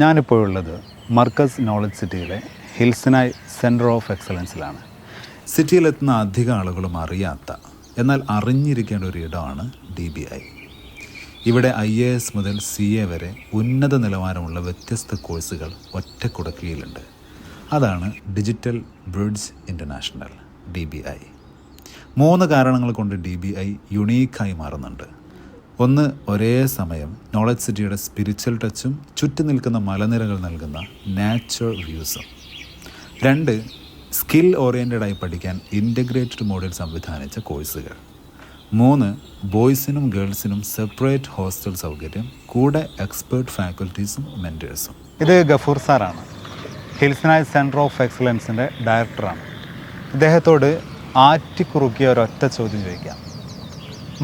ഞാനിപ്പോൾ ഉള്ളത് മർക്കസ് നോളജ് സിറ്റിയിലെ ഹിൽസനായ് സെൻറ്റർ ഓഫ് എക്സലൻസിലാണ്. സിറ്റിയിലെത്തുന്ന അധികം ആളുകളും അറിയാത്ത എന്നാൽ അറിഞ്ഞിരിക്കേണ്ട ഒരു ഇടമാണ് DBI. ഇവിടെ IAS മുതൽ CA വരെ ഉന്നത നിലവാരമുള്ള വ്യത്യസ്ത കോഴ്സുകൾ ഒറ്റ കുടക്കീഴിലുണ്ട്. അതാണ് ഡിജിറ്റൽ ബ്രിഡ്ജ് ഇൻ്റർനാഷണൽ DBI. 3 കാരണങ്ങൾ കൊണ്ട് DBI യുണീക്കായി മാറുന്നുണ്ട്. ഒന്ന്, ഒരേ സമയം നോളജ് സിറ്റിയുടെ സ്പിരിച്വൽ ടച്ചും ചുറ്റി നിൽക്കുന്ന മലനിരകൾ നൽകുന്ന നാച്ചുറൽ വ്യൂസും. 2, സ്കിൽ ഓറിയൻറ്റഡായി പഠിക്കാൻ ഇൻ്റഗ്രേറ്റഡ് മോഡിൽ സംവിധാനിച്ച കോഴ്സുകൾ. 3, ബോയ്സിനും ഗേൾസിനും സെപ്പറേറ്റ് ഹോസ്റ്റൽ സൗകര്യം, കൂടെ എക്സ്പേർട്ട് ഫാക്കൽറ്റീസും മെൻറ്റേഴ്സും. ഇത് ഗഫൂർ സാറാണ്, ഹിൽസനായ് സെൻറ്റർ ഓഫ് എക്സലൻസിൻ്റെ ഡയറക്ടറാണ്. ഇദ്ദേഹത്തോട് ആറ്റിക്കുറുക്കിയ ഒരൊറ്റ ചോദ്യം ചോദിക്കാം.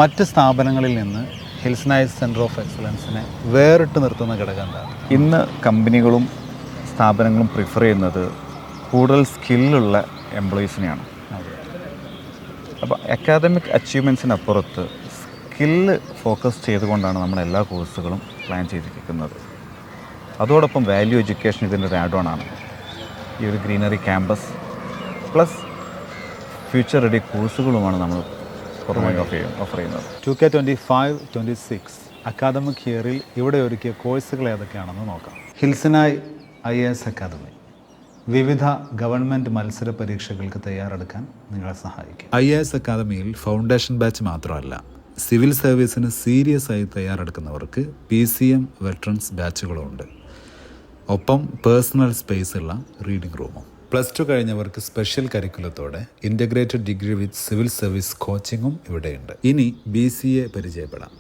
മറ്റ് സ്ഥാപനങ്ങളിൽ നിന്ന് ഹിൽസനായ് സെൻറ്റർ ഓഫ് എക്സലൻസിനെ വേറിട്ട് നിർത്തുന്ന ഘടകം എന്താണ്? ഇന്ന് കമ്പനികളും സ്ഥാപനങ്ങളും പ്രിഫർ ചെയ്യുന്നത് കൂടുതൽ സ്കില്ലുള്ള എംപ്ലോയീസിനെയാണ്. അപ്പോൾ അക്കാദമിക് അച്ചീവ്മെൻറ്റ്സിനപ്പുറത്ത് സ്കില്ല് ഫോക്കസ് ചെയ്തുകൊണ്ടാണ് നമ്മൾ എല്ലാ കോഴ്സുകളും പ്ലാൻ ചെയ്തിരിക്കുന്നത്. അതോടൊപ്പം വാല്യൂ എഡ്യൂക്കേഷൻ ഇതിൻ്റെ ഒരു ആഡ് ഓൺ ആണ്. ഈ ഒരു greenery campus plus future ready കോഴ്സുകളുമാണ് നമ്മൾ ഓഫർ ചെയ്യുന്നത്. 2025-26 അക്കാദമിക് ഇയറിൽ ഇവിടെ ഒരുക്കിയ കോഴ്സുകൾ ഏതൊക്കെയാണെന്ന് നോക്കാം. ഹിൽസനായ് IAS അക്കാദമി വിവിധ ഗവൺമെൻറ് മത്സര പരീക്ഷകൾക്ക് തയ്യാറെടുക്കാൻ നിങ്ങളെ സഹായിക്കും. IAS അക്കാദമിയിൽ ഫൗണ്ടേഷൻ ബാച്ച് മാത്രമല്ല, സിവിൽ സർവീസിന് സീരിയസ് ആയി തയ്യാറെടുക്കുന്നവർക്ക് PCM വെറ്ററൻസ് ബാച്ചുകളുമുണ്ട്. ഒപ്പം പേഴ്സണൽ സ്പേസ് ഉള്ള റീഡിംഗ് റൂമും. +2 കഴിഞ്ഞവർക്ക് സ്പെഷ്യൽ കരിക്കുലത്തോടെ integrated degree with civil service കോച്ചിങ്ങും ഇവിടെയുണ്ട്. ഇനി BCA പരിചയപ്പെടാം.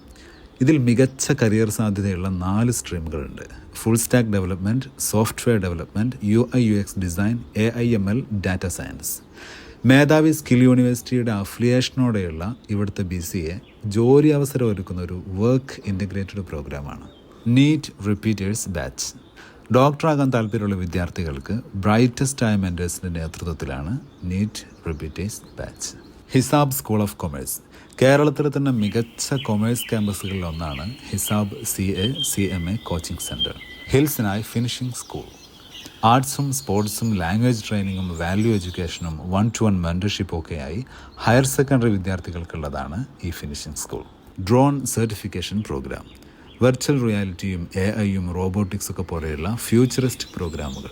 ഇതിൽ മികച്ച കരിയർ സാധ്യതയുള്ള 4 സ്ട്രീമുകളുണ്ട്. Full stack development, software development, UI/UX design, AI/ML, data science. Medhavi skill യൂണിവേഴ്സിറ്റിയുടെ അഫിലിയേഷനോടെയുള്ള ഇവിടുത്തെ BCA ജോലി അവസരം ഒരുക്കുന്ന ഒരു വർക്ക് ഇൻ്റഗ്രേറ്റഡ് പ്രോഗ്രാമാണ്. NEET repeaters batch. ഡോക്ടറാകാൻ താല്പര്യമുള്ള വിദ്യാർത്ഥികൾക്ക് ബ്രൈറ്റസ്റ്റ് ആയ മെൻറ്റേഴ്സിൻ്റെ നേതൃത്വത്തിലാണ് NEET repeaters batch. Hisab school of commerce. കേരളത്തിലെ തന്നെ മികച്ച കൊമേഴ്സ് ക്യാമ്പസുകളിൽ ഒന്നാണ് ഹിസാബ് CA CMA കോച്ചിങ് സെൻറ്റർ. ഹിൽസനായ് ഫിനിഷിംഗ് സ്കൂൾ. ആർട്സും സ്പോർട്സും ലാംഗ്വേജ് ട്രെയിനിങ്ങും വാല്യൂ എഡ്യൂക്കേഷനും 1-to-1 മെൻറ്റർഷിപ്പും ഒക്കെയായി ഹയർ സെക്കൻഡറി വിദ്യാർത്ഥികൾക്കുള്ളതാണ് ഈ finishing school. Drone certification programme. Virtual റിയാലിറ്റിയും AI-യും റോബോട്ടിക്സൊക്കെ പോലെയുള്ള ഫ്യൂച്ചറിസ്റ്റ് പ്രോഗ്രാമുകൾ.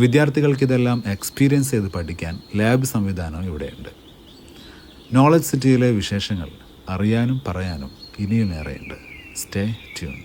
വിദ്യാർത്ഥികൾക്ക് ഇതെല്ലാം എക്സ്പീരിയൻസ് ചെയ്ത് പഠിക്കാൻ ലാബ് സംവിധാനം ഇവിടെയുണ്ട്. നോളജ് സിറ്റിയിലെ വിശേഷങ്ങൾ അറിയാനും പറയാനും ഇനിയും ഏറെയുണ്ട്. Stay tune.